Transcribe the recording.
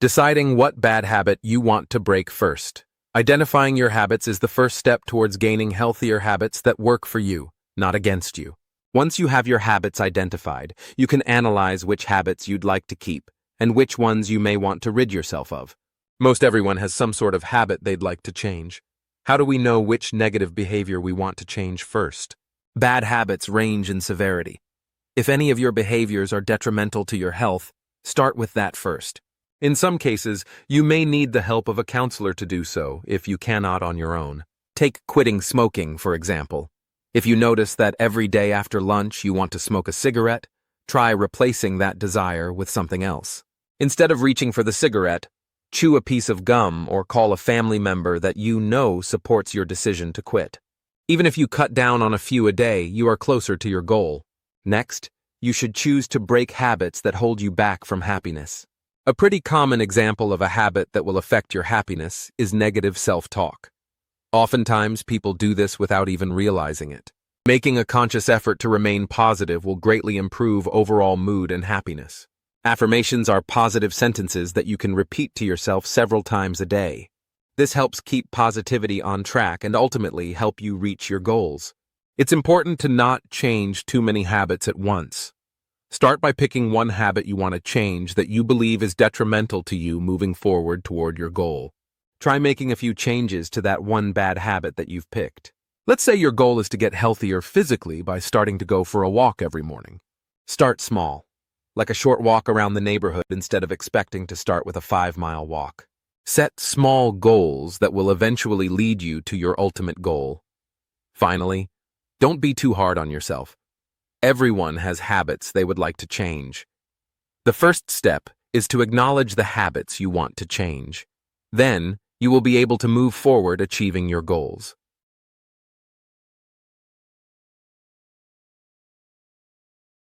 Deciding what bad habit you want to break first. Identifying your habits is the first step towards gaining healthier habits that work for you, not against you. Once you have your habits identified, you can analyze which habits you'd like to keep and which ones you may want to rid yourself of. Most everyone has some sort of habit they'd like to change. How do we know which negative behavior we want to change first? Bad habits range in severity. If any of your behaviors are detrimental to your health, start with that first. In some cases, you may need the help of a counselor to do so if you cannot on your own. Take quitting smoking, for example. If you notice that every day after lunch you want to smoke a cigarette, try replacing that desire with something else. Instead of reaching for the cigarette, chew a piece of gum or call a family member that you know supports your decision to quit. Even if you cut down on a few a day, you are closer to your goal. Next, you should choose to break habits that hold you back from happiness. A pretty common example of a habit that will affect your happiness is negative self-talk. Oftentimes, people do this without even realizing it. Making a conscious effort to remain positive will greatly improve overall mood and happiness. Affirmations are positive sentences that you can repeat to yourself several times a day. This helps keep positivity on track and ultimately help you reach your goals. It's important to not change too many habits at once. Start by picking one habit you want to change that you believe is detrimental to you moving forward toward your goal. Try making a few changes to that one bad habit that you've picked. Let's say your goal is to get healthier physically by starting to go for a walk every morning. Start small, like a short walk around the neighborhood instead of expecting to start with a 5-mile walk. Set small goals that will eventually lead you to your ultimate goal. Finally, don't be too hard on yourself. Everyone has habits they would like to change. The first step is to acknowledge the habits you want to change. Then, you will be able to move forward achieving your goals.